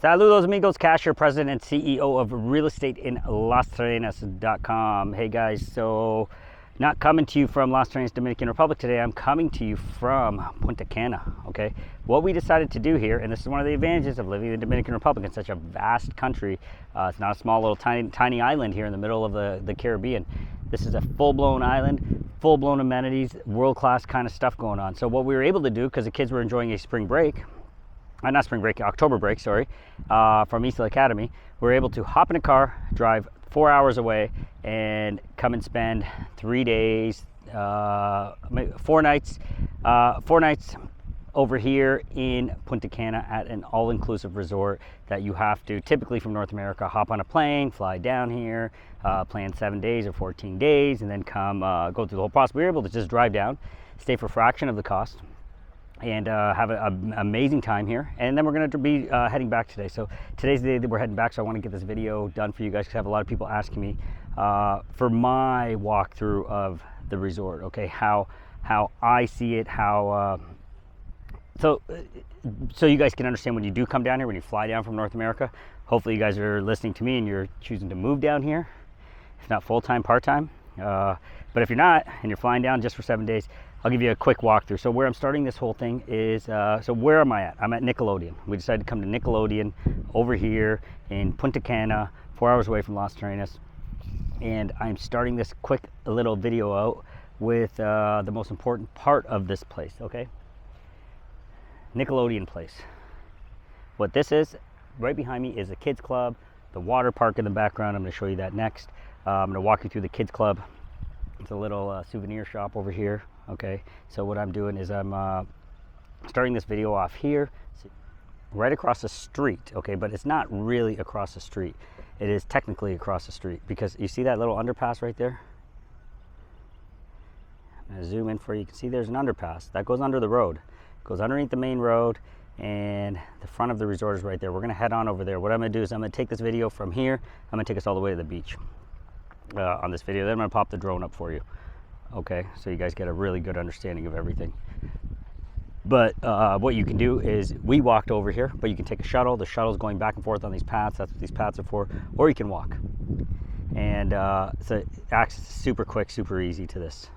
Saludos amigos, KASH, your president and CEO of real estate in LasTerrenas.com. Hey guys, so not coming to you from Las Terrenas, Dominican Republic today. I'm coming to you from Punta Cana, okay? What we decided to do here, and this is one of the advantages of living in the Dominican Republic in such a vast country. It's not a small little tiny island here in the middle of the Caribbean. This is a full-blown island, full-blown amenities, world-class kind of stuff going on. So what we were able to do, because the kids were enjoying a spring break, not spring break, October break, sorry, from Eastville Academy, we were able to hop in a car, drive 4 hours away, and come and spend 3 days, 4 nights over here in Punta Cana at an all-inclusive resort that you have to, typically from North America, hop on a plane, fly down here, plan 7 days or 14 days, and then come go through the whole process. We were able to just drive down, stay for a fraction of the cost, and have an amazing time here. And then we're going to be heading back today. So today's the day that we're heading back, so I want to get this video done for you guys because I have a lot of people asking me for my walkthrough of the resort, okay, how I see it, so you guys can understand when you do come down here, when you fly down from North America. Hopefully you guys are listening to me and you're choosing to move down here, if not full-time, part-time. But if you're not and you're flying down just for 7 days, I'll give you a quick walkthrough. So where I'm starting this whole thing is, so where am I at? I'm at NICKELODEON. We decided to come to NICKELODEON over here in Punta Cana, 4 hours away from Las Terrenas. And I'm starting this quick little video out with the most important part of this place, okay? NICKELODEON place. What this is, right behind me, is a kids club, the water park in the background. I'm going to show you that next. I'm going to walk you through the kids club. It's a little souvenir shop over here. Okay, so what I'm doing is I'm starting this video off here, right across the street, okay, but it's not really across the street. It is technically across the street because you see that little underpass right there? I'm going to zoom in for you. You can see there's an underpass that goes under the road, goes underneath the main road, and the front of the resort is right there. We're going to head on over there. What I'm going to do is I'm going to take this video from here. I'm going to take us all the way to the beach on this video. Then I'm going to pop the drone up for you. Okay, so you guys get a really good understanding of everything. But what you can do is, we walked over here, but you can take a shuttle. The shuttle's going back and forth on these paths. That's what these paths are for. Or you can walk. And so access is super quick, super easy to this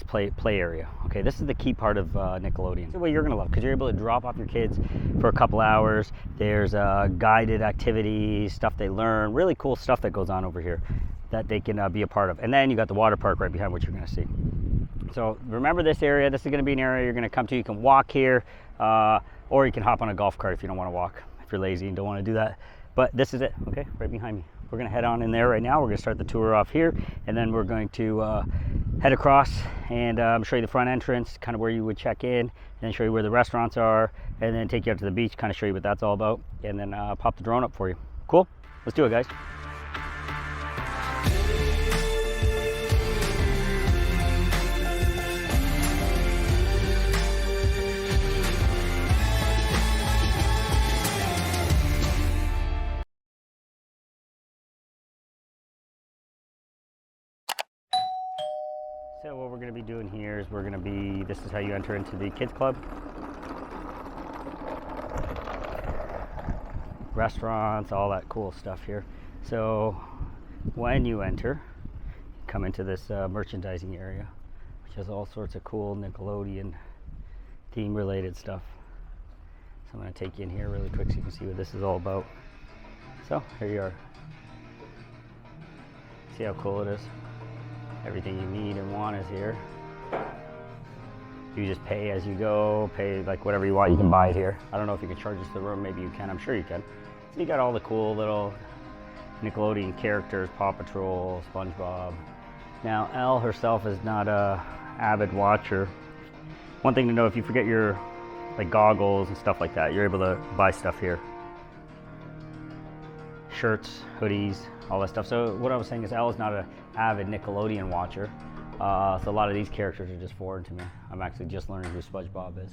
play area. Okay, this is the key part of NICKELODEON. It's what you're gonna love because you're able to drop off your kids for a couple hours. There's guided activities, stuff they learn, really cool stuff that goes on over here that they can be a part of. And then you got the water park right behind what you're gonna see. So remember this area. This is gonna be an area you're gonna come to. You can walk here, or you can hop on a golf cart if you don't want to walk, if you're lazy and don't want to do that. But this is it, okay, right behind me. We're going to head on in there right now. We're going to start the tour off here, and then we're going to head across and show you the front entrance, kind of where you would check in, and then show you where the restaurants are, and then take you out to the beach, kind of show you what that's all about, and then pop the drone up for you. Cool? Let's do it, guys. So what we're going to be doing here is this is how you enter into the kids club. Restaurants, all that cool stuff here. So when you enter, come into this merchandising area, which has all sorts of cool NICKELODEON theme related stuff. So I'm going to take you in here really quick so you can see what this is all about. So here you are. See how cool it is? Everything you need and want is here. You just pay as you go, pay like whatever you want, you can buy it here. I don't know if you can charge this to the room, maybe you can, I'm sure you can. So you got all the cool little NICKELODEON characters, Paw Patrol, SpongeBob. Now, Elle herself is not a avid watcher. One thing to know, if you forget your like goggles and stuff like that, you're able to buy stuff here. Shirts, hoodies, all that stuff. So what I was saying is Elle is not an avid NICKELODEON watcher. So a lot of these characters are just foreign to me. I'm actually just learning who SpongeBob is.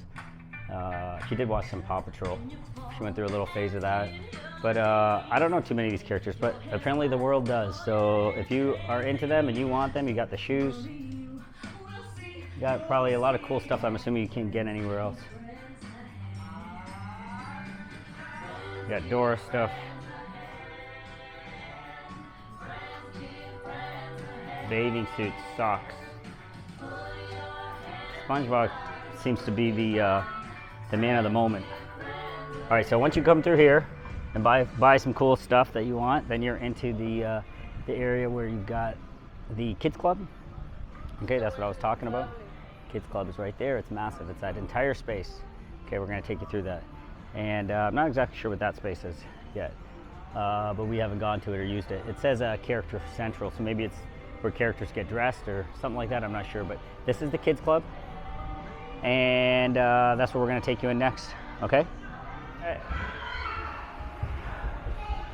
She did watch some Paw Patrol. She went through a little phase of that. But I don't know too many of these characters, but apparently the world does. So if you are into them and you want them, you got the shoes. You got probably a lot of cool stuff I'm assuming you can't get anywhere else. got Dora stuff. Bathing suits, socks. SpongeBob seems to be the man of the moment. All right, so once you come through here and buy some cool stuff that you want, then you're into the area where you've got the kids club. Okay, that's what I was talking about. Kids club is right there. It's massive. It's that entire space. Okay, we're going to take you through that. And I'm not exactly sure what that space is yet, but we haven't gone to it or used it. It says character central, so maybe it's where characters get dressed or something like that. I'm not sure, but this is the kids club, and that's where we're going to take you in next. Okay.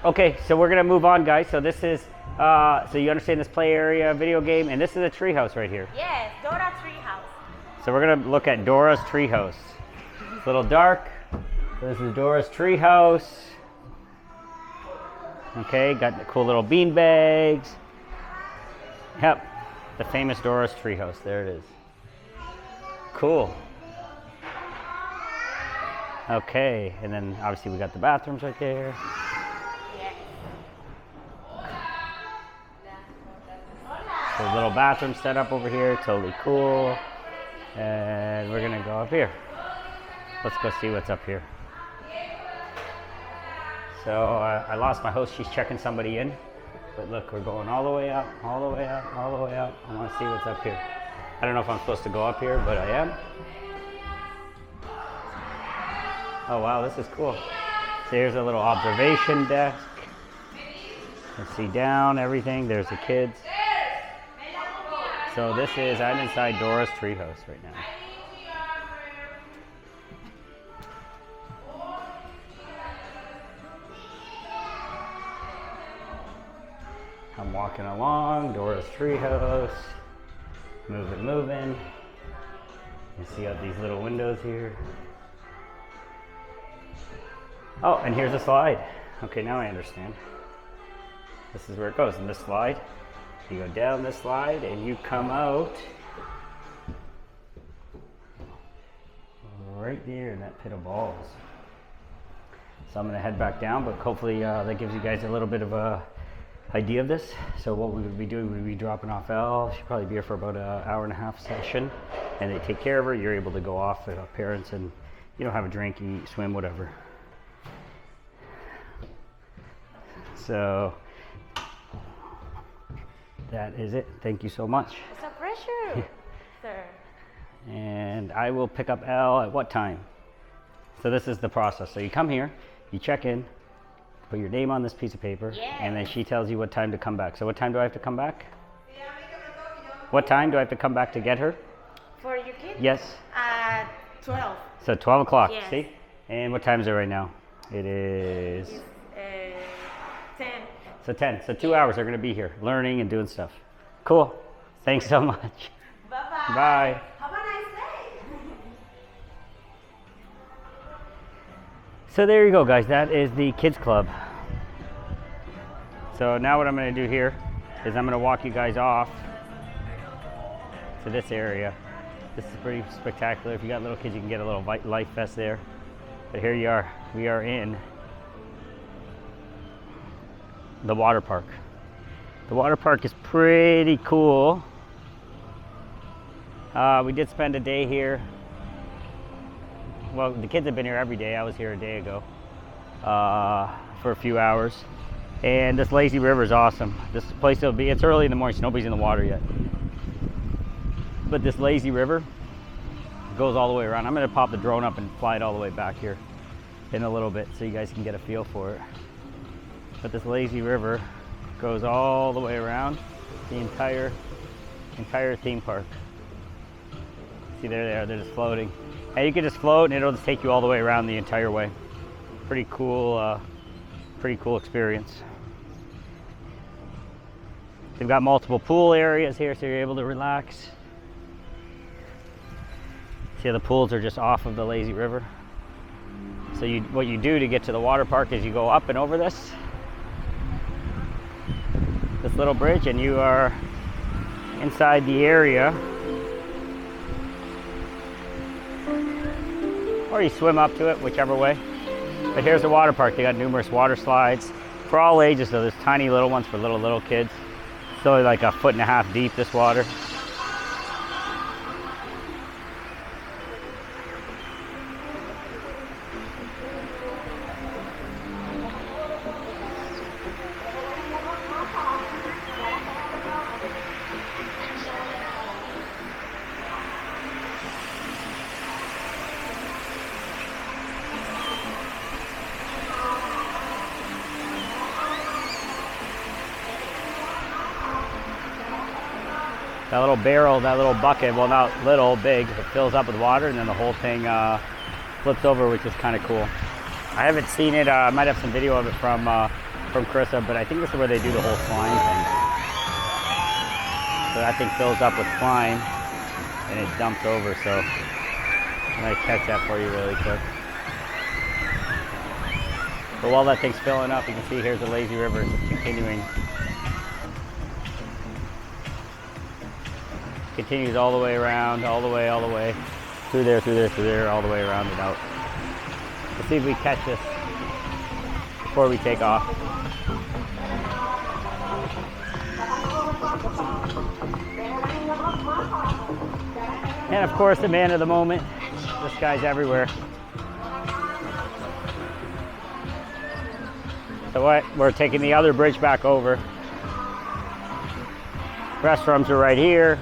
Okay, so we're going to move on, guys. So this is so you understand this play area video game, and this is a treehouse right here. Yes, Dora treehouse. So we're going to look at Dora's treehouse. It's a little dark. This is Dora's treehouse. Okay, got the cool little bean bags. Yep, the famous Dora's treehouse. There it is. Cool. Okay, and then obviously we got the bathrooms right there. Yes. So a little bathroom set up over here, totally cool. And we're gonna go up here. Let's go see what's up here. So I lost my host, she's checking somebody in. But look, we're going all the way up, all the way up, all the way up. I wanna see what's up here. I don't know if I'm supposed to go up here, but I am. Oh wow, this is cool. So here's a little observation desk. Let's see down, everything. There's the kids. So this is, I'm inside Dora's treehouse right now. I'm walking along Dora's treehouse, moving. You see out these little windows here. Oh, and here's a slide. Okay, now I understand. This is where it goes, in this slide. You go down this slide and you come out right there in that pit of balls. So I'm gonna head back down, but hopefully that gives you guys a little bit of a idea of this. So what we would be doing, we'd be dropping off Elle. She'd probably be here for about an hour and a half session, and they take care of her. You're able to go off with parents and, you know, have a drink, eat, swim, whatever. So that is it. Thank you so much. It's a pressure, sir. And I will pick up Elle at what time? So this is the process. So you come here, you check in, put your name on this piece of paper, and then she tells you what time to come back. So what time do I have to come back? What time do I have to come back to get her? For your kid? Yes. 12. So 12 o'clock, Yes. see? And what time is it right now? It is... It's 10. So 10. So 2 hours they're going to be here, learning and doing stuff. Cool. Thanks so much. Bye-bye. Bye. Have a nice day. So there you go, guys. That is the kids club. So now what I'm going to do here is I'm going to walk you guys off to this area. This is pretty spectacular. If you got little kids, you can get a little life vest there. But here you are. We are in the water park. The water park is pretty cool. We did spend a day here. Well, the kids have been here every day. I was here a day ago for a few hours. And this lazy river is awesome. This place will be, it's early in the morning, so nobody's in the water yet. But this lazy river goes all the way around. I'm gonna pop the drone up and fly it all the way back here in a little bit so you guys can get a feel for it. But this lazy river goes all the way around the entire theme park. See, there they are, they're just floating. And you can just float and it'll just take you all the way around the entire way. Pretty cool experience. They've got multiple pool areas here so you're able to relax. See how the pools are just off of the lazy river. So what you do to get to the water park is you go up and over this little bridge and you are inside the area. Or you swim up to it, whichever way. But here's the water park. They got numerous water slides for all ages, though. There's tiny little ones for little kids. It's only like 1.5 feet deep, this water. That little barrel, that little bucket, well, not little, big, it fills up with water, and then the whole thing flips over, which is kind of cool. I haven't seen it. I might have some video of it from Carissa, but I think this is where they do the whole slime thing. So that thing fills up with slime, and it dumps over, so I'm going to catch that for you really quick. But while that thing's filling up, you can see here's the lazy river. It's continuing. Continues all the way around, all the way, through there, all the way around and out. Let's see if we catch this before we take off. And of course, the man of the moment. This guy's everywhere. So what? We're taking the other bridge back over. Restrooms are right here.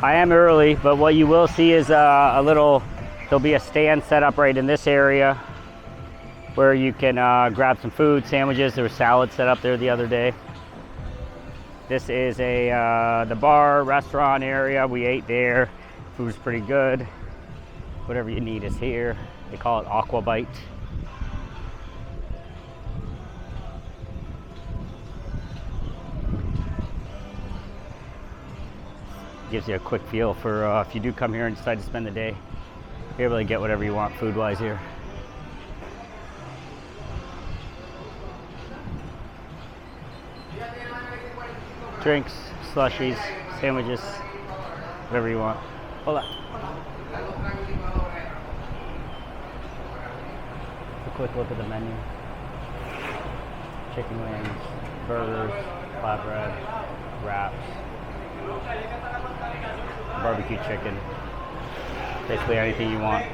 I am early, but what you will see is there'll be a stand set up right in this area where you can grab some food, sandwiches. There was salad set up there the other day. This is the bar, restaurant area. We ate there. Food's pretty good. Whatever you need is here. They call it Aqua Bite. Gives you a quick feel for if you do come here and decide to spend the day, you're able to get whatever you want food-wise here. Drinks, slushies, sandwiches, whatever you want. Hold on. A quick look at the menu. Chicken wings, burgers, flatbread, wraps, barbecue chicken, basically anything you want.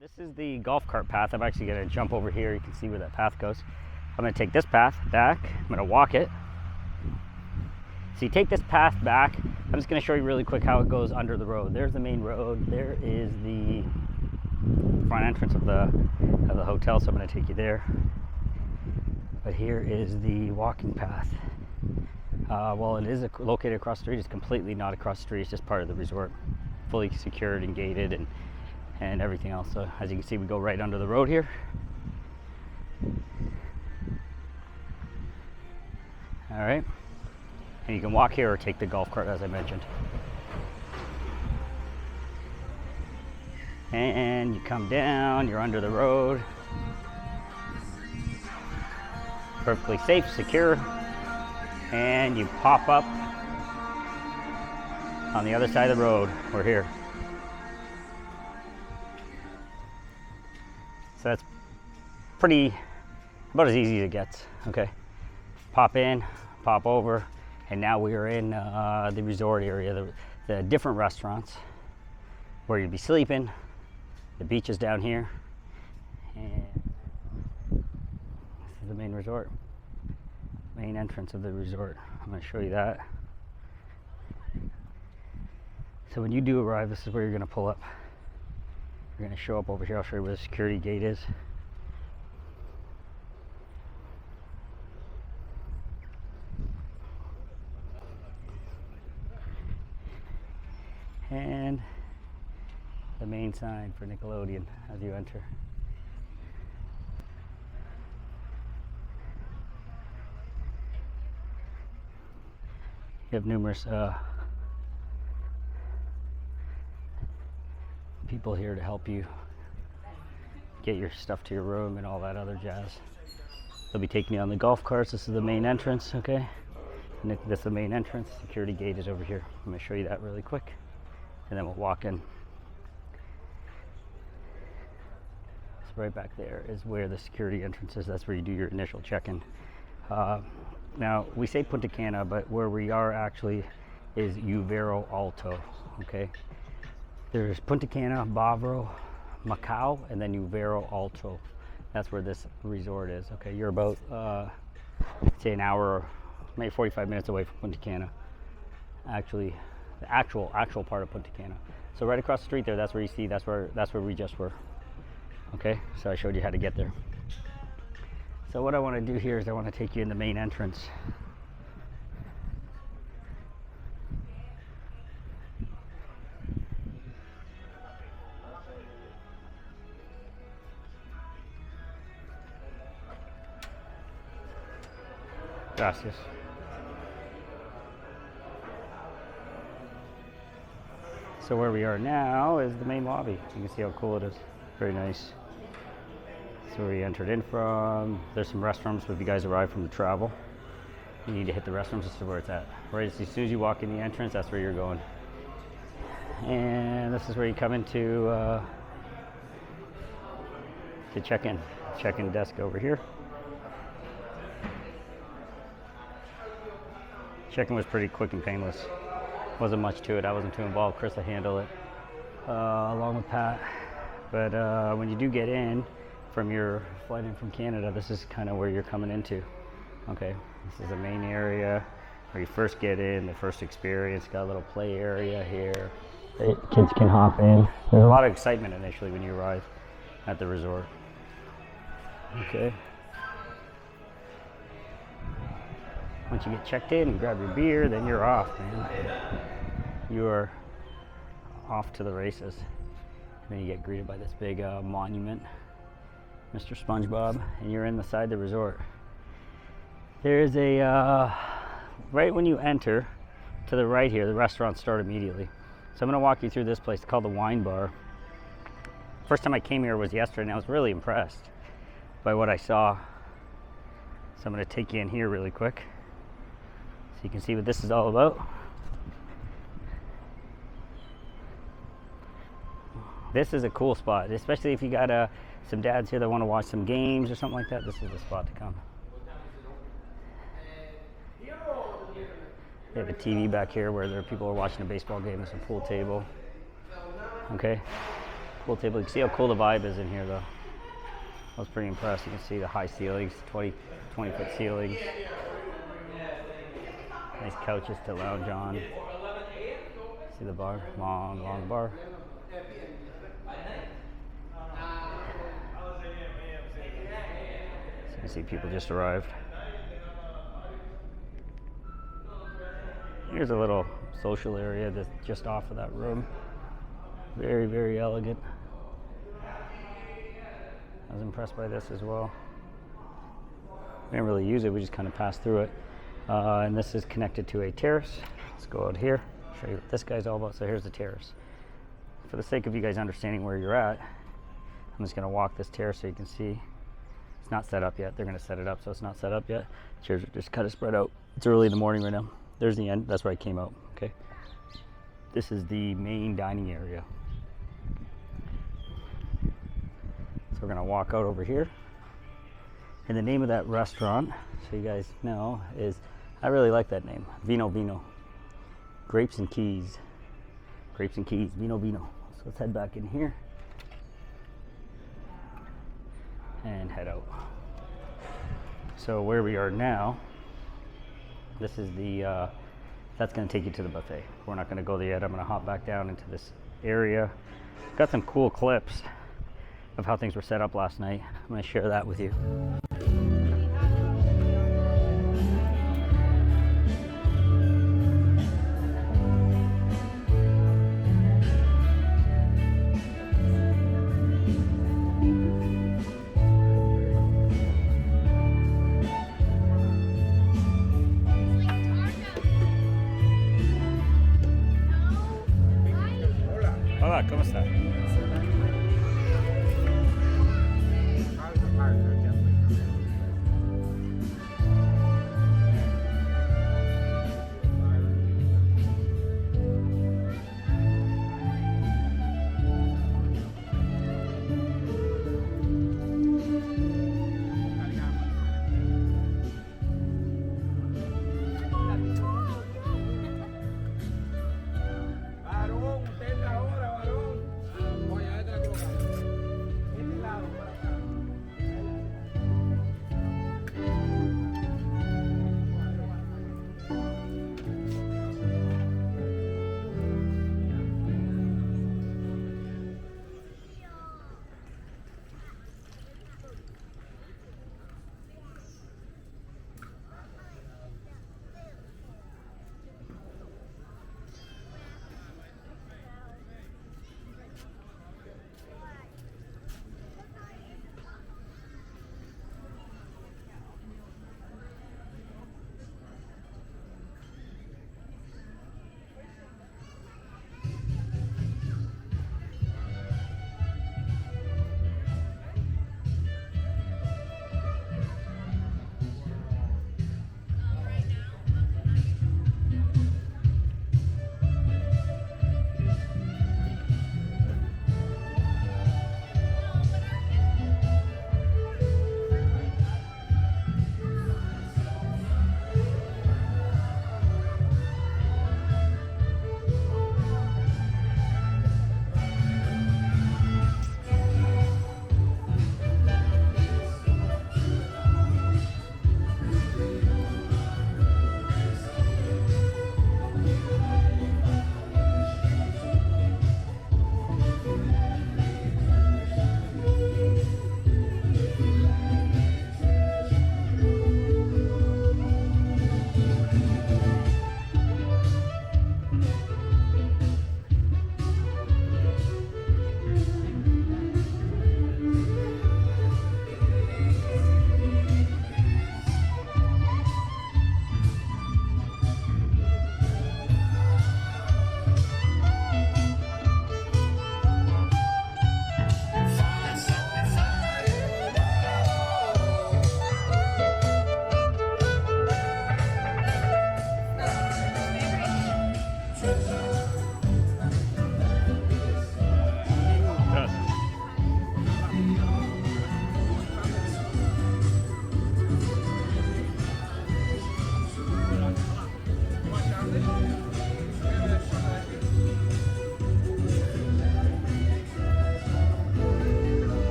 This is the golf cart path. I'm actually going to jump over here. You can see where that path goes. I'm going to take this path back. I'm going to walk it. So you take this path back. I'm just going to show you really quick how it goes under the road. There's the main road. There is the front entrance of the hotel, so I'm going to take you there. But here is the walking path. Well, it is located across the street. It's completely not across the street. It's just part of the resort, fully secured and gated and everything else. So as you can see, we go right under the road here. All right. And you can walk here or take the golf cart, as I mentioned. And you come down, you're under the road. Perfectly safe, secure. And you pop up on the other side of the road. We're here. So that's about as easy as it gets. Okay. Pop in, pop over. And now we are in the resort area, the different restaurants where you'd be sleeping. The beach is down here. And this is the main resort, main entrance of the resort. I'm going to show you that. So when you do arrive, this is where you're going to pull up. You're going to show up over here. I'll show you where the security gate is. And the main sign for Nickelodeon as you enter. You have numerous people here to help you get your stuff to your room and all that other jazz. They'll be taking you on the golf carts. This is the main entrance, okay? And this is the main entrance. Security gate is over here. I'm gonna show you that really quick, and then we'll walk in. So right back there is where the security entrance is. That's where you do your initial check-in. Now, we say Punta Cana, but where we are actually is Uvero Alto, okay? There's Punta Cana, Bavaro, Macau, and then Uvero Alto. That's where this resort is, okay? You're about, say an hour, maybe 45 minutes away from Punta Cana. Actually, the actual part of Punta Cana. So right across the street there, that's where you see, that's where we just were, okay? So I showed you how to get there. So what I want to do here is I want to take you in the main entrance. Gracias. So where we are now is the main lobby. You can see how cool it is. Very nice. That's where we entered in from. There's some restrooms, so if you guys arrive from the travel, you need to hit the restrooms. This is where it's at. Right as soon as you walk in the entrance, that's where you're going. And this is where you come into to check in. Check-in desk over here. Check-in was pretty quick and painless. Wasn't much to it. I wasn't too involved. Chris will handle it along with Pat. But when you do get in from your flight in from Canada, this is kind of where you're coming into. Okay, this is the main area where you first get in, the first experience. Got a little play area here. Kids can hop in. There's a lot of excitement initially when you arrive at the resort. Okay. Once you get checked in and grab your beer, then you're off, man. You are off to the races. And then you get greeted by this big monument, Mr. SpongeBob, and you're inside the resort. There's a, right when you enter, to the right here, the restaurants start immediately. So I'm gonna walk you through this place. It's called the Wine Bar. First time I came here was yesterday, and I was really impressed by what I saw. So I'm gonna take you in here really quick, so you can see what this is all about. This is a cool spot, especially if you got some dads here that want to watch some games or something like that. This is the spot to come. They have a TV back here where there are people are watching a baseball game. There's a pool table. Okay, pool table. You can see how cool the vibe is in here, though. I was pretty impressed. You can see the high ceilings, 20-foot ceilings. Nice couches to lounge on. See the bar, long bar. So you can see people just arrived. Here's a little social area that's just off of that room. Very, very elegant. I was impressed by this as well. We didn't really use it, we just kind of passed through it. And this is connected to a terrace. Let's go out here, show you what this guy's all about. So here's the terrace. For the sake of you guys understanding where you're at, I'm just gonna walk this terrace so you can see. It's not set up yet. They're gonna set it up, so it's not set up yet. Chairs are just kind of spread out. It's early in the morning right now. There's the end, that's where I came out, okay? This is the main dining area. So we're gonna walk out over here. And the name of that restaurant, so you guys know, is, I really like that name, Vino Vino. Grapes and Keys. Grapes and Keys, Vino Vino. So let's head back in here and head out. So where we are now, this is the, that's gonna take you to the buffet. We're not gonna go there yet. I'm gonna hop back down into this area. Got some cool clips of how things were set up last night. I'm gonna share that with you. Hola, ¿cómo está?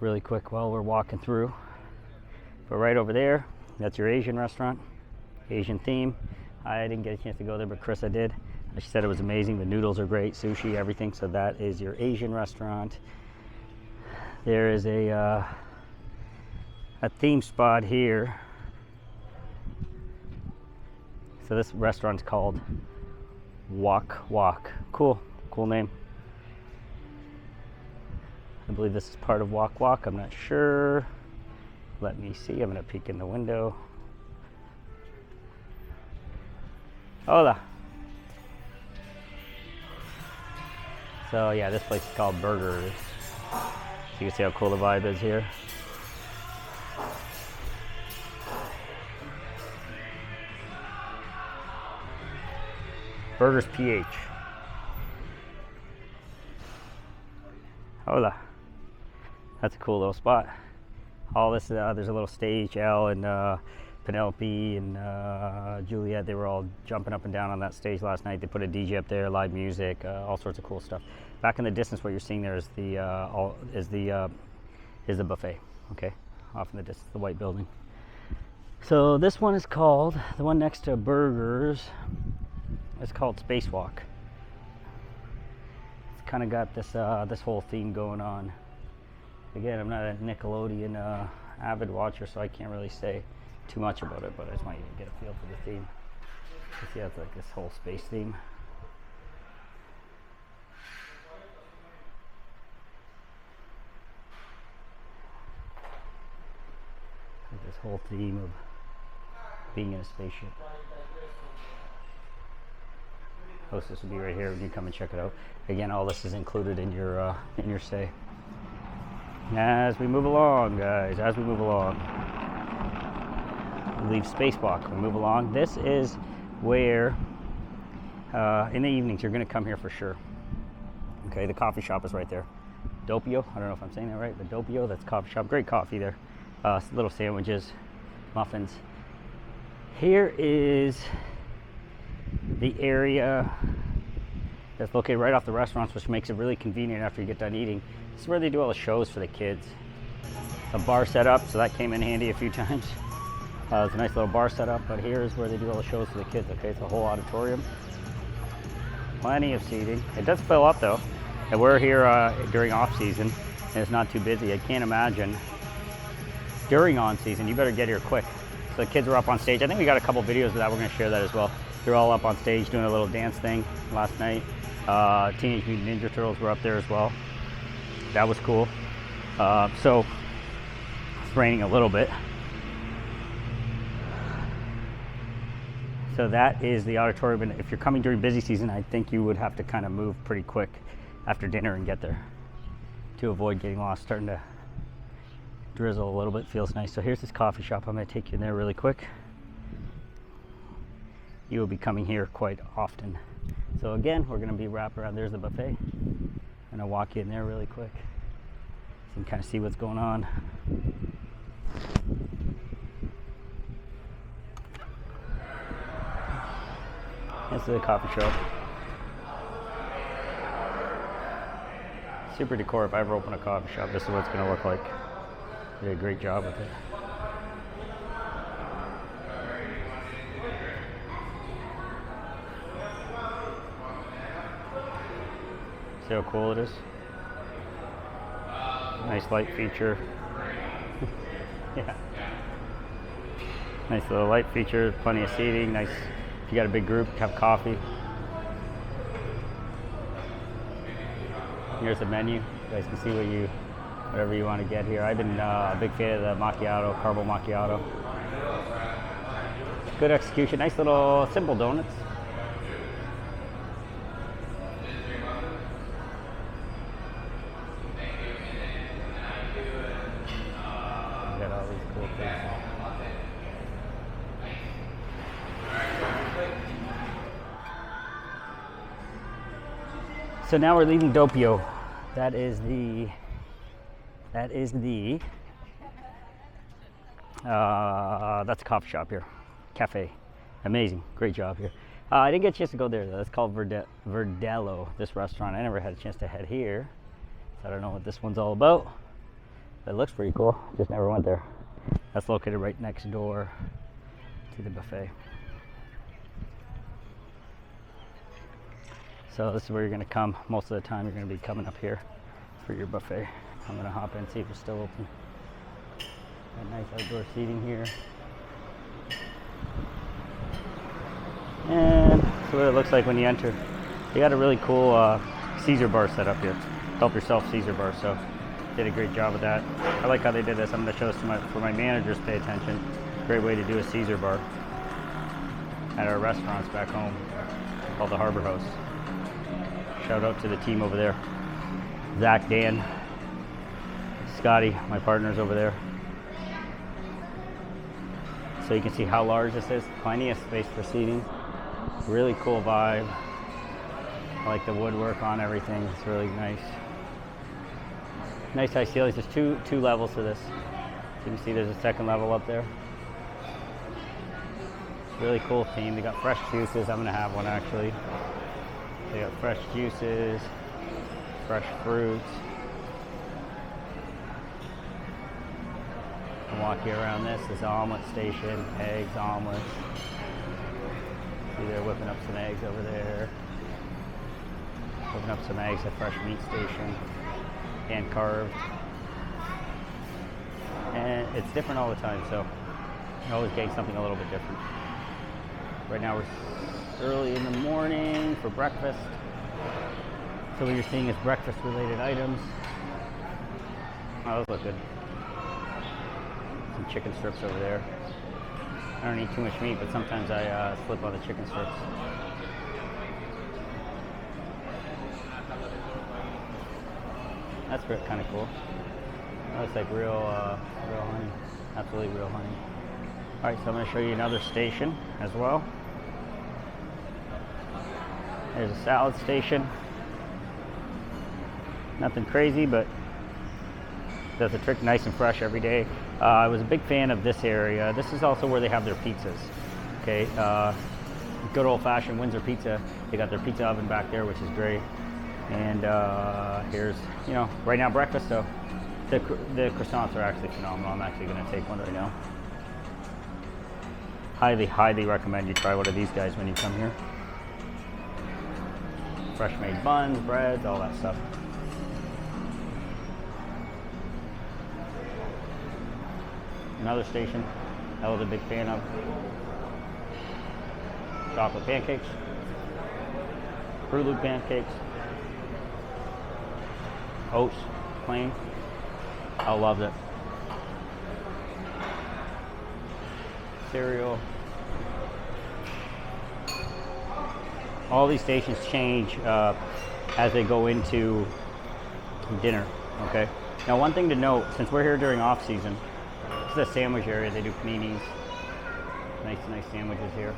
really quick while we're walking through. But right over there, that's your Asian restaurant, Asian theme. I didn't get a chance to go there, but Chris, I did. She said it was amazing. The noodles are great, sushi, everything. So that is your Asian restaurant. There is a theme spot here. So this restaurant's called Wok Wok. Cool name. I believe this is part of Wok Wok. I'm not sure. Let me see. I'm gonna peek in the window. Hola. So yeah, this place is called Burgers. So you can see how cool the vibe is here. Burgers PH. Hola. That's a cool little spot. All this, there's a little stage. Elle and Penelope and Juliet, they were all jumping up and down on that stage last night. They put a DJ up there, live music, all sorts of cool stuff. Back in the distance, what you're seeing there is the buffet. Okay, off in the distance, the white building. So this one is called, the one next to Burgers, it's called Spacewalk. It's kind of got this this whole theme going on. Again, I'm not a Nickelodeon avid watcher, so I can't really say too much about it, but I just want you to get a feel for the theme. You see, that's like this whole space theme. Like this whole theme of being in a spaceship. Hostess will be right here when you come and check it out. Again, all this is included in your stay. As we move along, guys, as we move along, we leave Spacewalk, we move along. This is where, in the evenings, you're going to come here for sure. Okay, the coffee shop is right there. Doppio, I don't know if I'm saying that right, but Doppio, that's coffee shop. Great coffee there. Little sandwiches, muffins. Here is the area that's located right off the restaurants, which makes it really convenient after you get done eating. This is where they do all the shows for the kids. A bar set up, so that came in handy a few times. It's a nice little bar setup, but here is where they do all the shows for the kids. Okay, it's a whole auditorium. Plenty of seating. It does fill up though, and we're here during off season, and it's not too busy. I can't imagine during on season. You better get here quick. So the kids were up on stage. I think we got a couple videos of that. We're going to share that as well. They're all up on stage doing a little dance thing last night. Teenage Mutant Ninja Turtles were up there as well. That was cool. So it's raining a little bit. So that is the auditorium. And if you're coming during busy season, I think you would have to kind of move pretty quick after dinner and get there to avoid getting lost. Starting to drizzle a little bit, feels nice. So here's this coffee shop. I'm going to take you in there really quick. You will be coming here quite often. So again, we're going to be wrapped around. There's the buffet. I'm going to walk you in there really quick so you can kind of see what's going on. This is the coffee shop. Super decor. If I ever open a coffee shop, this is what it's going to look like. They did a great job with it. See how cool it is? Nice light feature. Yeah. Nice little light feature, plenty of seating. Nice. If you got a big group, have coffee. Here's the menu. You guys can see whatever you want to get here. I've been a big fan of the macchiato, caramel macchiato. Good execution. Nice little simple donuts. Got all these cool things. So now we're leaving Doppio. That's a coffee shop here. Cafe. Amazing. Great job here. I didn't get a chance to go there though. It's called Verdello, this restaurant. I never had a chance to head here. So I don't know what this one's all about. That looks pretty cool. Just never went there. That's located right next door to the buffet. So this is where you're going to come. Most of the time you're going to be coming up here for your buffet. I'm going to hop in, see if it's still open. Got nice outdoor seating here. And that's what it looks like when you enter. They got a really cool Caesar bar set up here. Help yourself Caesar bar. So did a great job with that. I like how they did this. I'm going to show this to for my managers to pay attention. Great way to do a Caesar bar at our restaurants back home called the Harbor House. Shout out to the team over there. Zach, Dan, Scotty, my partners over there. So you can see how large this is. Plenty of space for seating. Really cool vibe. I like the woodwork on everything. It's really nice. Nice high ceilings. There's two levels to this. You can see there's a second level up there. Really cool theme. They got fresh juices. I'm gonna have one actually. They got fresh juices, fresh fruits. I'll walk you around this. This omelet station, eggs, omelets. See, they're whipping up some eggs over there. Whipping up some eggs, a fresh meat station, hand carved. And it's different all the time, so you're always getting something a little bit different. Right now we're early in the morning for breakfast. So what you're seeing is breakfast related items. Oh, those look good. Some chicken strips over there. I don't eat too much meat, but sometimes I slip on the chicken strips. That's kind of cool. That looks like real honey. Absolutely real honey. All right, so I'm going to show you another station as well. There's a salad station. Nothing crazy, but does the trick nice and fresh every day. I was a big fan of this area. This is also where they have their pizzas. Okay, good old-fashioned Windsor pizza. They got their pizza oven back there, which is great. And here's, right now breakfast. So the croissants are actually phenomenal. I'm actually going to take one right now. Highly, highly recommend you try one of these guys when you come here. Fresh made buns, breads, all that stuff. Another station I was a big fan of. Chocolate pancakes, Fruit Loop pancakes, oats, plain. I loved it. Cereal. All these stations change as they go into dinner. Okay. Now, one thing to note, since we're here during off season, this is a sandwich area. They do paninis. Nice sandwiches here.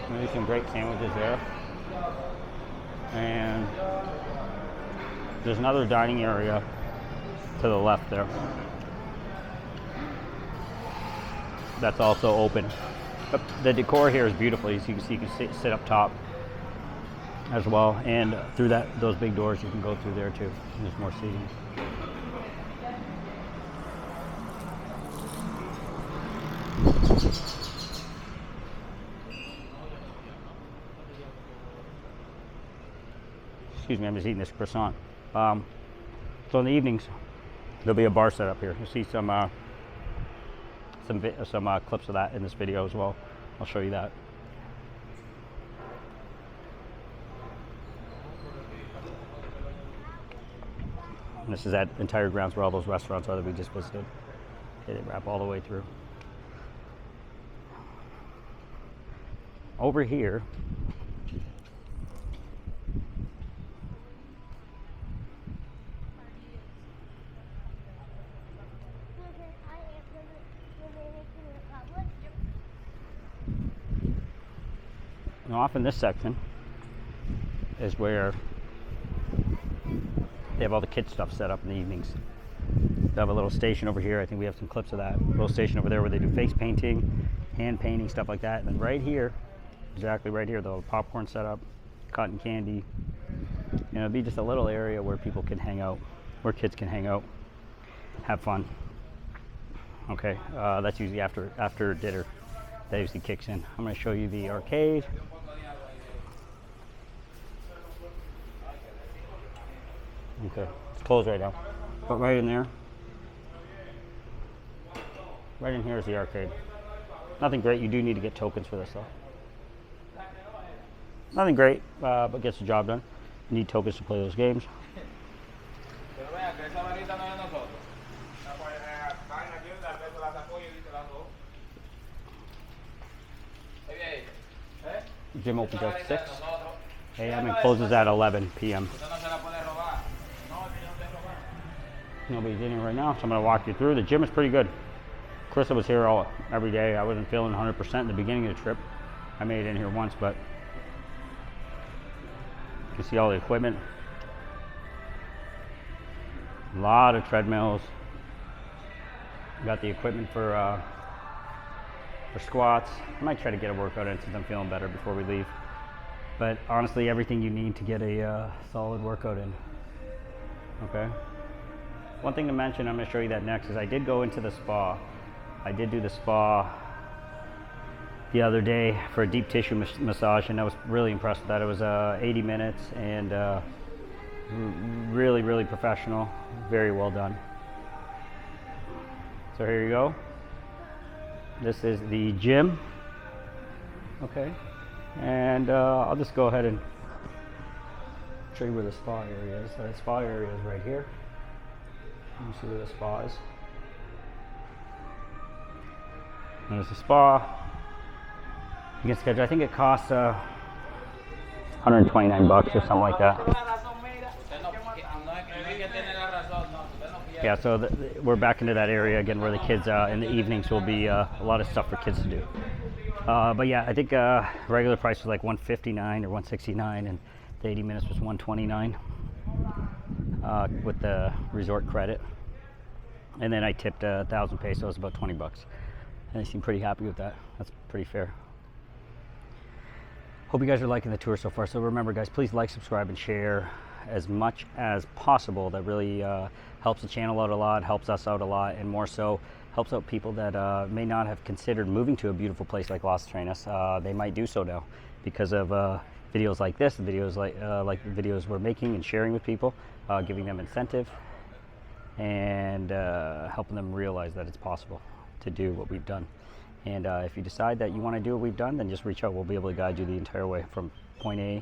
Maybe some great sandwiches there. And there's another dining area to the left there. That's also open. But the decor here is beautiful. As you can see, you can sit up top as well. And through those big doors, you can go through there too. There's more seating. Excuse me, I'm just eating this croissant. So in the evenings, there'll be a bar set up here. You'll see some clips of that in this video as well. I'll show you that. And this is that entire grounds where all those restaurants are that we just visited. Okay, they wrap all the way through. Over here, and off in this section is where they have all the kid stuff set up in the evenings. They have a little station over here. I think we have some clips of that. A little station over there where they do face painting, hand painting, stuff like that. And then right here, exactly right here, the popcorn setup, cotton candy. You know, it'd be just a little area where people can hang out, where kids can hang out, have fun. Okay, that's usually after dinner. That usually kicks in. I'm going to show you the arcade. Okay, it's closed right now. But right in there, right in here is the arcade. Nothing great. You do need to get tokens for this though. Nothing great, but gets the job done. You need tokens to play those games. Gym opens at 6 a.m. and closes at 11 p.m. Nobody's in here right now, so I'm going to walk you through. The gym is pretty good. Krista was here every day. I wasn't feeling 100% in the beginning of the trip. I made it in here once, but you can see all the equipment. A lot of treadmills. Got the equipment for squats. I might try to get a workout in since I'm feeling better before we leave. But honestly, everything you need to get a solid workout in. Okay. One thing to mention, I'm going to show you that next, is I did go into the spa. I did do the spa the other day for a deep tissue massage, and I was really impressed with that. It was 80 minutes and really, really professional. Very well done. So here you go. This is the gym. Okay. And I'll just go ahead and show you where the spa area is. So the spa area is right here. You can see where the spa is. There's the spa. You can schedule. I think it costs 129 bucks or something like that. Yeah, so we're back into that area again where the kids in the evenings will be a lot of stuff for kids to do. But yeah, I think regular price was like 159 or 169, and the 80 minutes was 129 with the resort credit. And then I tipped 1,000 pesos, about 20 bucks. And they seem pretty happy with that. That's pretty fair. Hope you guys are liking the tour so far. So remember, guys, please like, subscribe, and share as much as possible. That really helps the channel out a lot, helps us out a lot, and more so helps out people that may not have considered moving to a beautiful place like Las Terrenas. They might do so now because of videos like this, videos like the videos we're making and sharing with people, giving them incentive and helping them realize that it's possible to do what we've done. And if you decide that you want to do what we've done, then just reach out. We'll be able to guide you the entire way from point A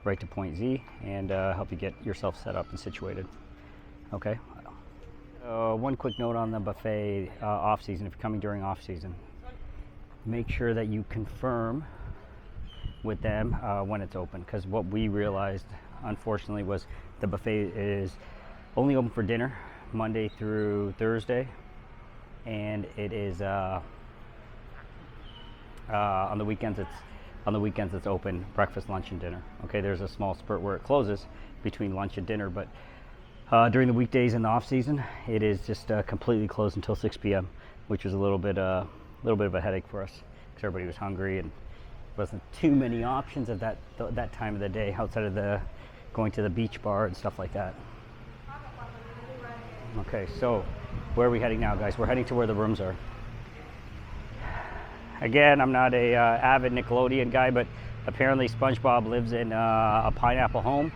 right to point Z and help you get yourself set up and situated. Okay. One quick note on the buffet off season. If you're coming during off season, make sure that you confirm with them when it's open, because what we realized, unfortunately, was the buffet is only open for dinner Monday through Thursday, and it is on the weekends it's open breakfast, lunch, and dinner. Okay, there's a small spurt where it closes between lunch and dinner, but during the weekdays in the off season, it is just completely closed until 6 p.m., which was a little bit of a headache for us because everybody was hungry and wasn't too many options at that time of the day outside of going to the beach bar and stuff like that. Okay, so where are we heading now, guys? We're heading to where the rooms are. Again, I'm not a avid Nickelodeon guy, but apparently SpongeBob lives in a pineapple home.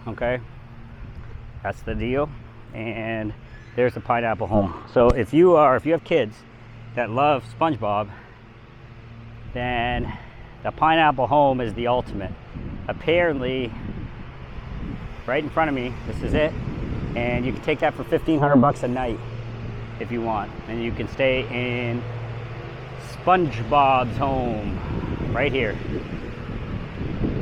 Okay, that's the deal. And there's the pineapple home. So if you have kids that love SpongeBob, then the pineapple home is the ultimate. Apparently, right in front of me, this is it. And you can take that for 1,500 bucks a night if you want. And you can stay in SpongeBob's home right here.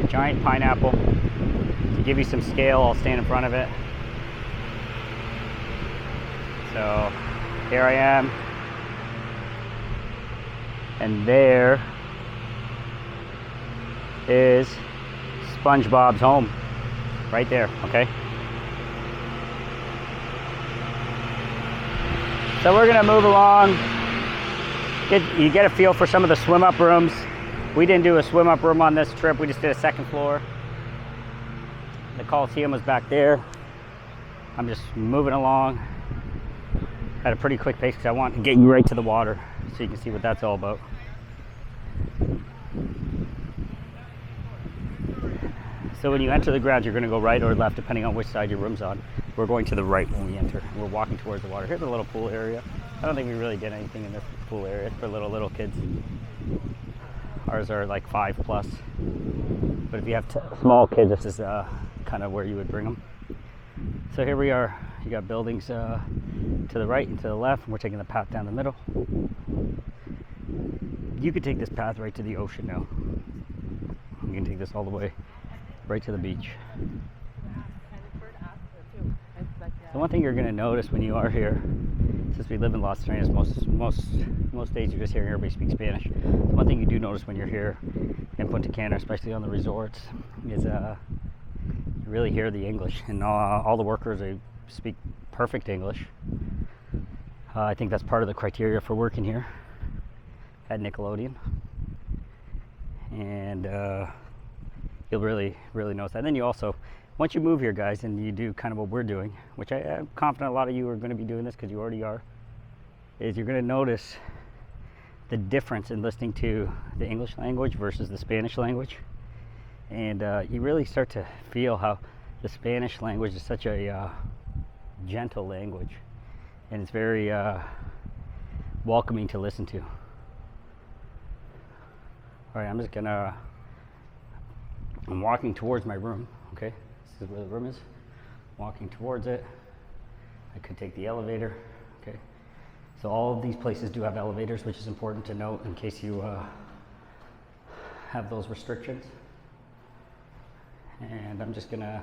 The giant pineapple. To give you some scale, I'll stand in front of it. So here I am. And there is SpongeBob's home. Right there, okay? So we're gonna move along you get a feel for some of the swim up rooms. We didn't do a swim up room on this trip. We just did a second floor. The Coliseum was back there. I'm just moving along at a pretty quick pace because I want to get you right to the water so you can see what that's all about. So when you enter the grounds, you're going to go right or left depending on which side your room's on. We're going to the right when we enter. We're walking towards the water. Here's a little pool area. I don't think we really did anything in this pool area. It's for little kids. Ours are like 5+. But if you have small kids, this is kind of where you would bring them. So here we are. You got buildings to the right and to the left, and we're taking the path down the middle. You could take this path right to the ocean now. You can take this all the way right to the beach. The one thing you're going to notice when you are here, since we live in Las Vegas, most days you're just hearing everybody speak Spanish. The one thing you do notice when you're here in Punta Cana, especially on the resorts, is you really hear the English, and all the workers, they speak perfect English. I think that's part of the criteria for working here at Nickelodeon, and you'll really notice that. And then you also, once you move here, guys, and you do kind of what we're doing, which I'm confident a lot of you are going to be doing this because you already are, is you're going to notice the difference in listening to the English language versus the Spanish language. And you really start to feel how the Spanish language is such a gentle language, and it's very welcoming to listen to. All right, I'm walking towards my room, okay? This is where the room is. Walking towards it. I could take the elevator, okay? So all of these places do have elevators, which is important to note in case you have those restrictions. And I'm just gonna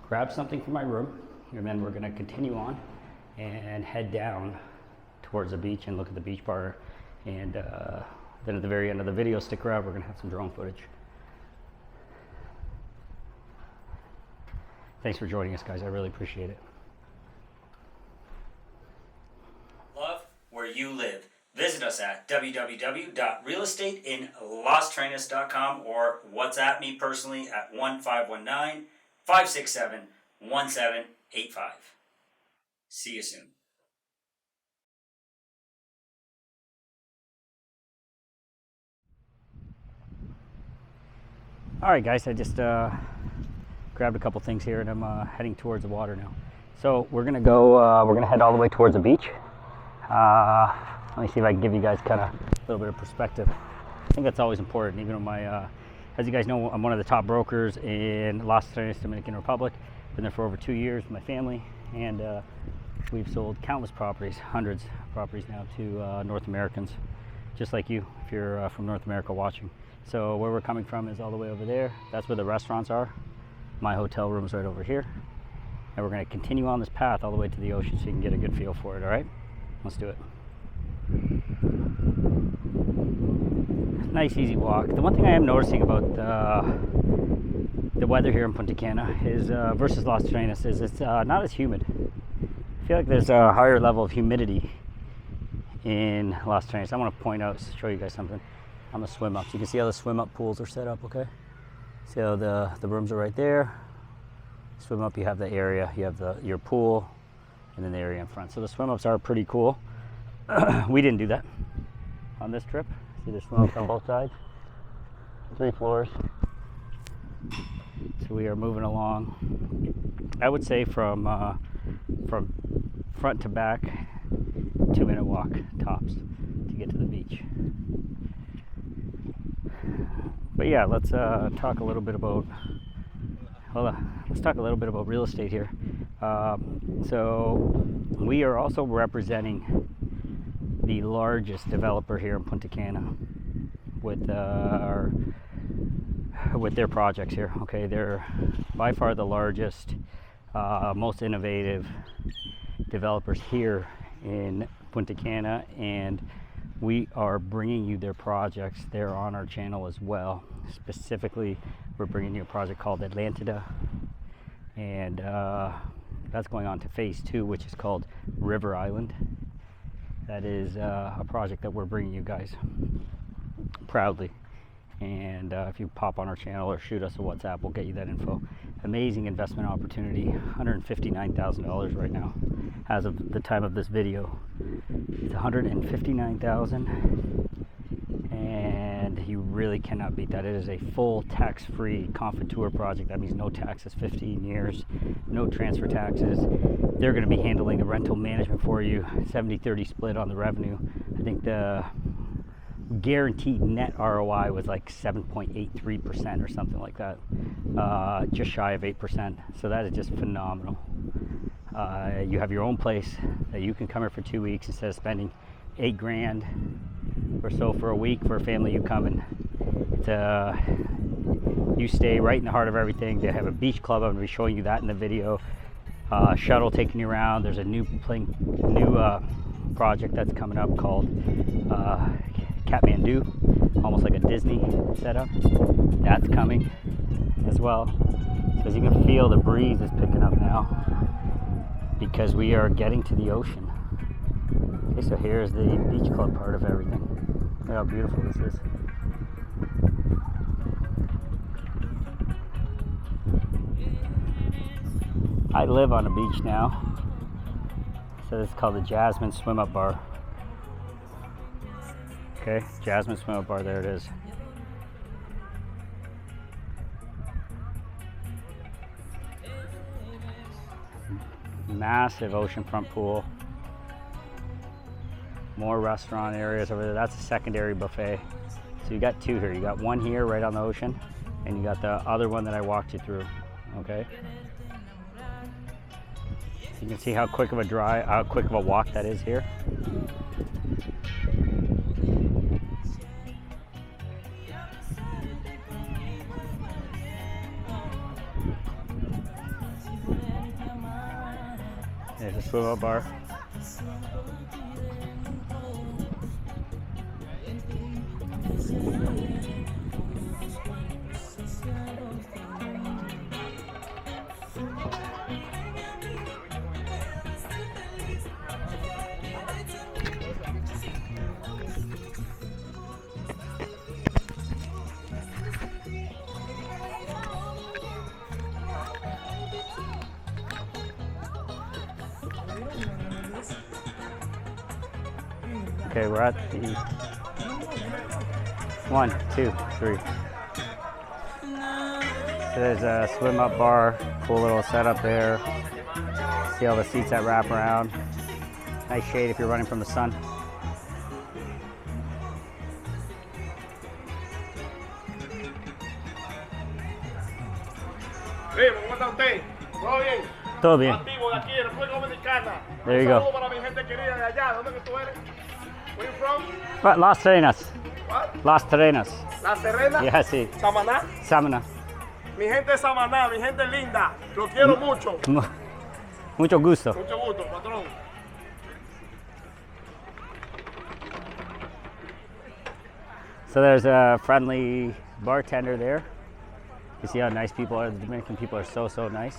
grab something from my room, and then we're gonna continue on and head down towards the beach and look at the beach bar. And then at the very end of the video, stick around, we're gonna have some drone footage. Thanks for joining us, guys. I really appreciate it. Love where you live. Visit us at www.realestateinlastrenas.com or WhatsApp me personally at 1-519-567-1785. See you soon. All right, guys, I just grabbed a couple things here, and I'm heading towards the water now. So we're gonna head all the way towards the beach. Let me see if I can give you guys kind of a little bit of perspective. I think that's always important. Even though as you guys know, I'm one of the top brokers in Las Vegas, Dominican Republic. Been there for over 2 years with my family, and we've sold countless properties, hundreds of properties now, to North Americans, just like you, if you're from North America watching. So where we're coming from is all the way over there. That's where the restaurants are. My hotel room's right over here. And we're gonna continue on this path all the way to the ocean so you can get a good feel for it, all right? Let's do it. Nice, easy walk. The one thing I am noticing about the weather here in Punta Cana is, versus Las Vegas, is it's not as humid. I feel like there's a higher level of humidity in Las Vegas. I want to point out, show you guys something. I'm gonna swim up. So you can see how the swim up pools are set up, okay? See how the rooms are right there. Swim up, you have the area, you have your pool, and then the area in front. So the swim ups are pretty cool. We didn't do that on this trip. See, there's swim ups on both sides. 3 floors. So we are moving along. I would say from front to back, 2-minute walk tops to get to the beach. But yeah, let's talk a little bit about real estate here. So we are also representing the largest developer here in Punta Cana with their projects here. Okay, they're by far the largest, most innovative developers here in Punta Cana, and we are bringing you their projects. They're on our channel as well. Specifically, we're bringing you a project called Atlantida, and that's going on to phase 2, which is called River Island. that is a project that we're bringing you guys proudly. And if you pop on our channel or shoot us a WhatsApp, we'll get you that info. Amazing investment opportunity, $159,000 right now as of the time of this video. It's $159,000, and you really cannot beat that. It is a full tax-free Confiture project. That means no taxes, 15 years, no transfer taxes. They're going to be handling the rental management for you, 70-30 split on the revenue. I think the guaranteed net ROI was like 7.83% or something like that, just shy of 8%. So that is just phenomenal. You have your own place that you can come here for 2 weeks instead of spending $8 grand or so for a week for a family. You come and you stay right in the heart of everything. They have a beach club. I'm going to be showing you that in the video. Shuttle taking you around. There's a new project that's coming up called Kathmandu, almost like a Disney setup. That's coming as well. So as you can feel, the breeze is picking up now because we are getting to the ocean. Okay, so here's the beach club part of everything. Look how beautiful this is. I live on a beach now. So this is called the Jasmine Swim Up Bar. Okay, Jasmine Swim Up Bar, there it is. Massive oceanfront pool. More restaurant areas over there. That's a secondary buffet. So you got two here. You got one here right on the ocean, and you got the other one that I walked you through. Okay. You can see how quick of a walk that is here. There's a swim up bar. Okay, we're at the 1, 2, 3. So there's a swim up bar, cool little setup there. See all the seats that wrap around. Nice shade if you're running from the sun. ¿Cómo está usted? ¿Todo bien? Todo bien. Activo de aquí, de República Dominicana. There you go. Un saludo para mi gente querida de allá. ¿Dónde que tú eres? Where you from? Las Terrenas. What? Las Terrenas. La Serena. Yeah, sí. Samaná. Samana. Mi gente de Samaná, mi gente linda. Los quiero mucho. Mucho gusto. Mucho gusto, patrón. So there's a friendly bartender there. You see how nice people are. The Dominican people are so nice.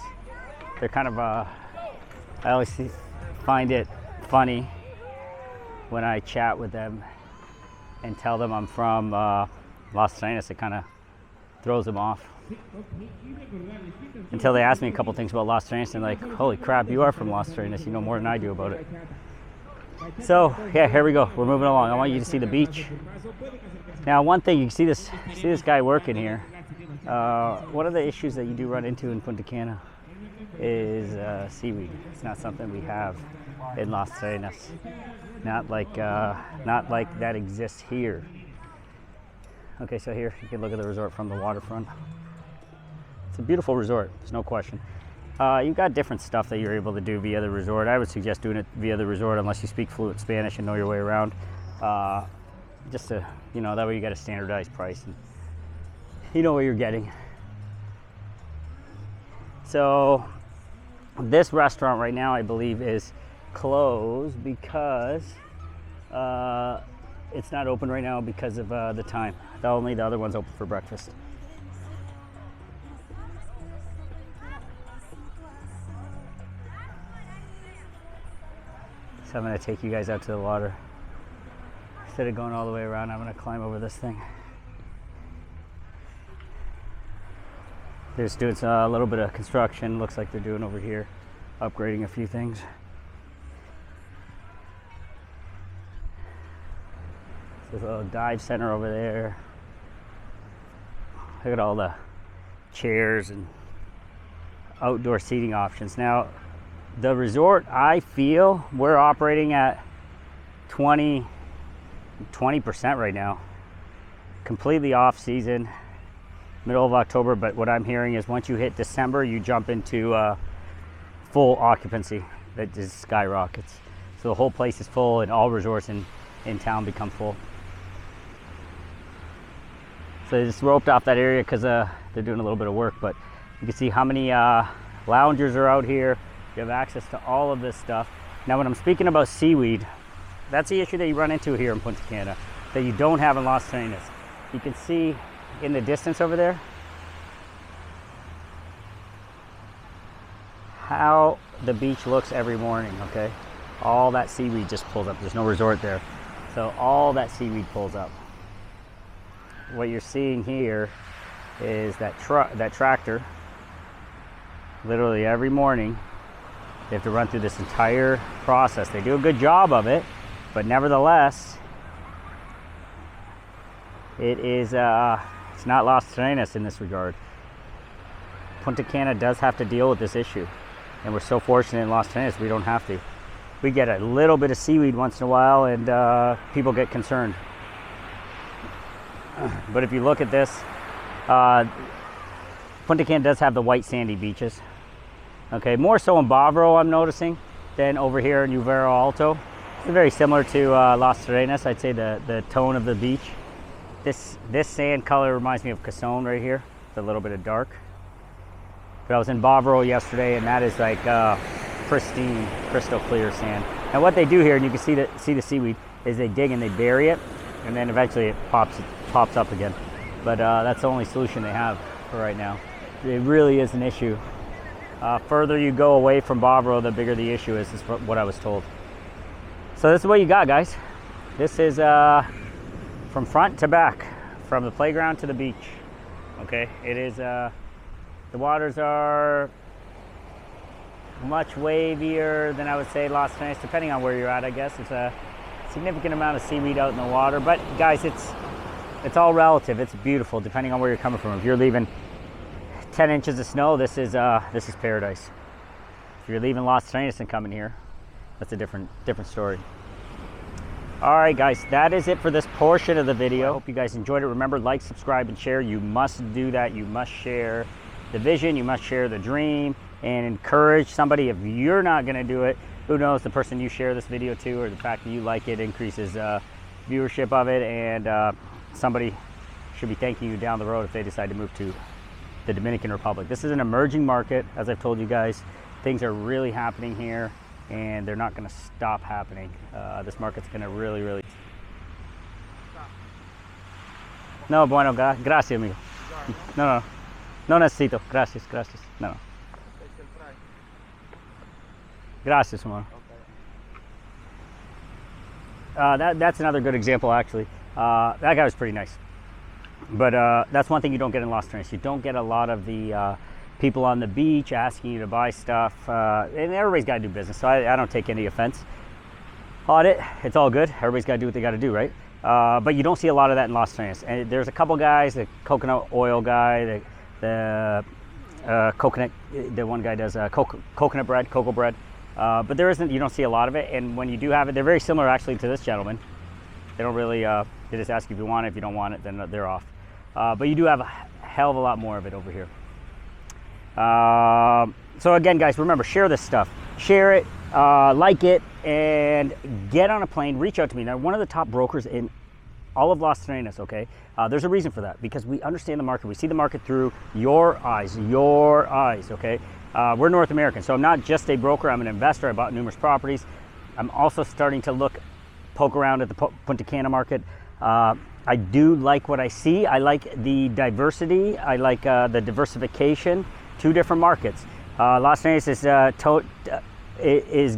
They're kind of, I always find it funny when I chat with them and tell them I'm from Las Terrenas. It kind of throws them off. Until they ask me a couple things about Las Terrenas, and they're like, holy crap, you are from Las Terrenas. You know more than I do about it. So yeah, here we go. We're moving along. I want you to see the beach. Now, one thing, you can see this guy working here. One of the issues that you do run into in Punta Cana is seaweed. It's not something we have in Las Terrenas. Not like that exists here. Okay, so here you can look at the resort from the waterfront. It's a beautiful resort, there's no question. You've got different stuff that you're able to do via the resort. I would suggest doing it via the resort unless you speak fluent Spanish and know your way around. Just to, that way you get a standardized price and you know what you're getting. So this restaurant right now, I believe, is closed because it's not open right now because of the time. Only the other one's open for breakfast. So I'm gonna take you guys out to the water. Instead of going all the way around, I'm gonna climb over this thing. They're just doing a little bit of construction. Looks like they're doing over here, upgrading a few things. There's a little dive center over there. Look at all the chairs and outdoor seating options. Now, the resort, I feel we're operating at 20% right now. Completely off season, middle of October, but what I'm hearing is once you hit December, you jump into full occupancy. That just skyrockets. So the whole place is full and all resorts in town become full. So they just roped off that area because they're doing a little bit of work, but you can see how many loungers are out here. You have access to all of this stuff. Now when I'm speaking about seaweed, that's the issue that you run into here in Punta Cana that you don't have in Las Terrenas. You can see in the distance over there how the beach looks every morning, okay? All that seaweed just pulls up. There's no resort there. So all that seaweed pulls up. What you're seeing here is that tractor, literally every morning, they have to run through this entire process. They do a good job of it, but nevertheless, it is, it's not Las Terrenas in this regard. Punta Cana does have to deal with this issue, and we're so fortunate in Las Terrenas we don't have to. We get a little bit of seaweed once in a while, and people get concerned. But if you look at this, Punta Cana does have the white sandy beaches. Okay, more so in Bavaro I'm noticing than over here in Uvero Alto. It's very similar to Las Terrenas. I'd say the tone of the beach. This sand color reminds me of Casone right here. It's a little bit of dark. But I was in Bavaro yesterday, and that is like pristine, crystal clear sand. And what they do here, and you can see the seaweed, is they dig and they bury it, and then eventually it pops up again. But that's the only solution they have for right now. It really is an issue. Further you go away from Bavaro, the bigger the issue is what I was told. So this is what you got, guys. This is from front to back, from the playground to the beach. Okay, it is, the waters are much wavier than I would say Las Terrenas, depending on where you're at, I guess. It's a significant amount of seaweed out in the water, but guys, it's all relative. It's beautiful depending on where you're coming from. If you're leaving 10 inches of snow, this is paradise. If you're leaving Las Terrenas and coming here, that's a different story. All right, guys, that is it for this portion of the video. I hope you guys enjoyed it. Remember, like, subscribe, and share. You must do that. You must share the vision. You must share the dream and encourage somebody. If you're not going to do it, who knows, the person you share this video to or the fact that you like it increases viewership of it, and somebody should be thanking you down the road if they decide to move to the Dominican Republic. This is an emerging market, as I've told you guys. Things are really happening here, and they're not going to stop happening. This market's going to really... No, bueno, gracias, amigo. No necesito. Gracias. No. Gracias, hermano. That's another good example, actually. That guy was pretty nice. But that's one thing you don't get in Las Terrenas. You don't get a lot of the people on the beach asking you to buy stuff. And everybody's got to do business, so I don't take any offense on it. It's all good. Everybody's got to do what they got to do, right? But you don't see a lot of that in Las Terrenas. And there's a couple guys, the coconut oil guy, the coconut, the one guy does coconut bread, cocoa bread. But you don't see a lot of it. And when you do have it, they're very similar actually to this gentleman. They don't really, they just ask you if you want it. If you don't want it, then they're off. But you do have a hell of a lot more of it over here. So again, guys, remember, share this stuff. Share it, like it, and get on a plane. Reach out to me. Now, one of the top brokers in all of Las Terrenas, okay? There's a reason for that, because we understand the market. We see the market through your eyes, okay? We're North American, so I'm not just a broker. I'm an investor. I bought numerous properties. I'm also starting to poke around at the Punta Cana market. I do like what I see. I like the diversity. I like the diversification. 2 different markets. Las Terrenas is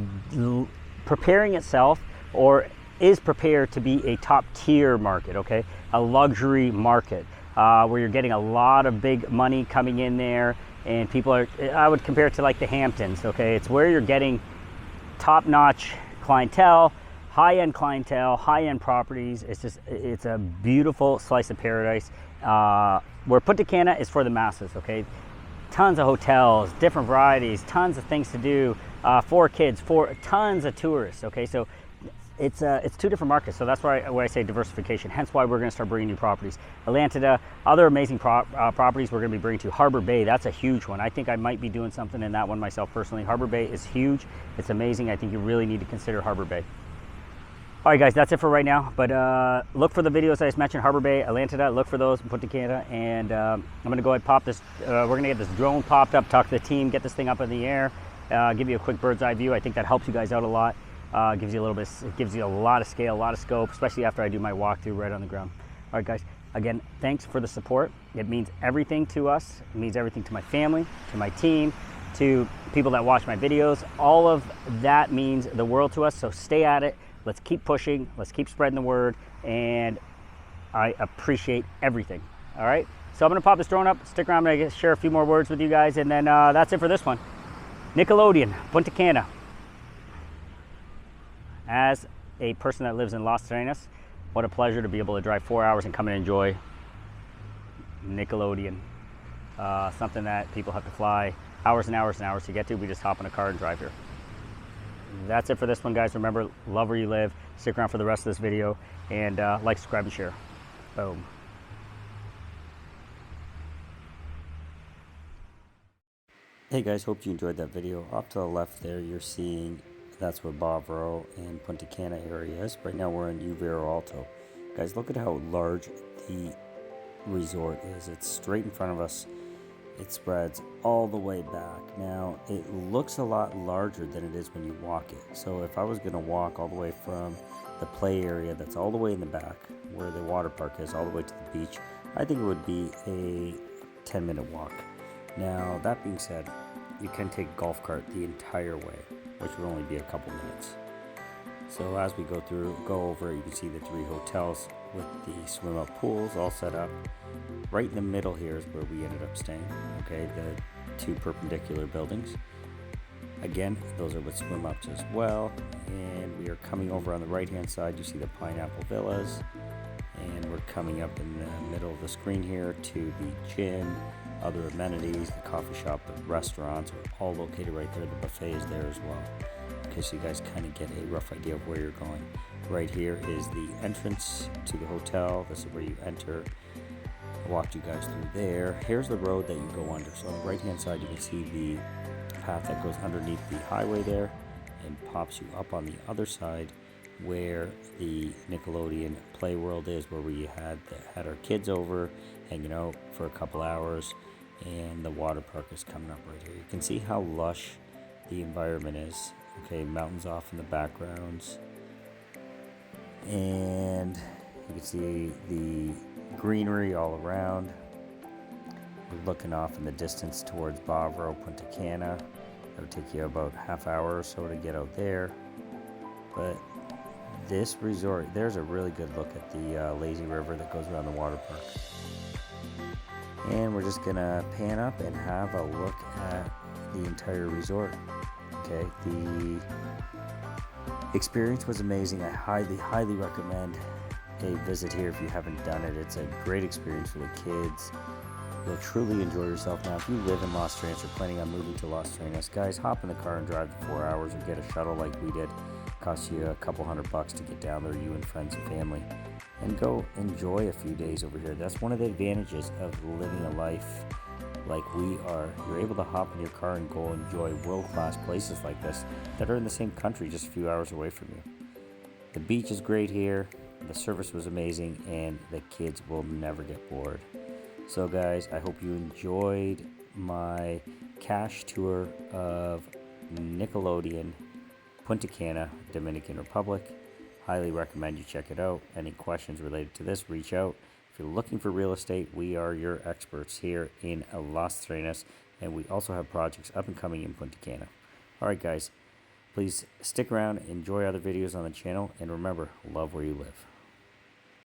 preparing itself, or is prepared to be a top tier market, okay? A luxury market where you're getting a lot of big money coming in there, and people are, I would compare it to like the Hamptons, okay? It's where you're getting top-notch clientele, high-end clientele, high-end properties. It's just, it's a beautiful slice of paradise. Where Punta Cana is for the masses, okay? Tons of hotels, different varieties, tons of things to do for kids, for tons of tourists, okay? So it's two different markets, so that's why I say diversification, hence why we're going to start bringing new properties. Atlanta, other amazing properties we're going to be bringing to. Harbor Bay, that's a huge one. I think I might be doing something in that one myself personally. Harbor Bay is huge. It's amazing. I think you really need to consider Harbor Bay. All right, guys, that's it for right now. But look for the videos I just mentioned, Harbor Bay, Atlanta. Look for those in Punta Cana. And I'm going to go ahead and pop this. We're going to get this drone popped up, talk to the team, get this thing up in the air, give you a quick bird's eye view. I think that helps you guys out a lot. Gives you a little bit. It gives you a lot of scale, a lot of scope, especially after I do my walkthrough right on the ground. All right, guys. Again, thanks for the support. It means everything to us. It means everything to my family, to my team, to people that watch my videos. All of that means the world to us. So stay at it. Let's keep pushing. Let's keep spreading the word. And I appreciate everything. All right. So I'm going to pop this drone up. Stick around. I'm going to share a few more words with you guys. And then that's it for this one. NICKELODEON, Punta Cana. As a person that lives in Las Terrenas, what a pleasure to be able to drive 4 hours and come and enjoy NICKELODEON. Something that people have to fly hours and hours and hours to get to. We just hop in a car and drive here. That's it for this one, guys. Remember, love where you live. Stick around for the rest of this video, and like, subscribe, and share. Boom. Hey guys, hope you enjoyed that video. Off to the left there, you're seeing that's where Bavaro and Punta Cana area is. Right now we're in Uvero Alto. Guys, look at how large the resort is. It's straight in front of us. It spreads all the way back. Now, it looks a lot larger than it is when you walk it. So if I was going to walk all the way from the play area that's all the way in the back, where the water park is, all the way to the beach, I think it would be a 10-minute walk. Now, that being said, you can take a golf cart the entire way, which would only be a couple minutes. So as we go over it, you can see the 3 hotels with the swim up pools all set up. Right in the middle here is where we ended up staying, okay, the 2 perpendicular buildings. Again, those are with swim ups as well. And we are coming over on the right hand side, you see the Pineapple Villas. And we're coming up in the middle of the screen here to the gym, other amenities, the coffee shop, the restaurants are all located right there. The buffet is there as well. Okay, so you guys kind of get a rough idea of where you're going. Right here is the entrance to the hotel. This is where you enter. I walked you guys through there. Here's the road that you go under. So on the right hand side, you can see the path that goes underneath the highway there and pops you up on the other side where the NICKELODEON Play World is, where we had our kids over hanging out for a couple hours, and the water park is coming up right here. You can see how lush the environment is. Okay, mountains off in the backgrounds, and you can see the greenery all around. We're looking off in the distance towards Bavaro, Punta Cana. That would take you about half hour or so to get out there, but this resort, there's a really good look at the lazy river that goes around the water park. And we're just gonna pan up and have a look at the entire resort. Okay, the experience was amazing. I highly recommend a visit here if you haven't done it. It's a great experience for the kids. You'll truly enjoy yourself. Now, if you live in Las Terrenas or planning on moving to Las Terrenas, guys, hop in the car and drive the 4 hours or get a shuttle like we did. Cost you a couple $100 to get down there, you and friends and family, and go enjoy a few days over here. That's one of the advantages of living a life like we are. You're able to hop in your car and go enjoy world-class places like this that are in the same country, just a few hours away from you. The beach is great here, the service was amazing, and the kids will never get bored. So guys, I hope you enjoyed my KASH tour of NICKELODEON Punta Cana, Dominican Republic. Highly recommend you check it out. Any questions related to this, reach out. If you're looking for real estate, we are your experts here in Las Terrenas, and we also have projects up and coming in Punta Cana. All right, guys, Please stick around, enjoy other videos on the channel, and remember, love where you live.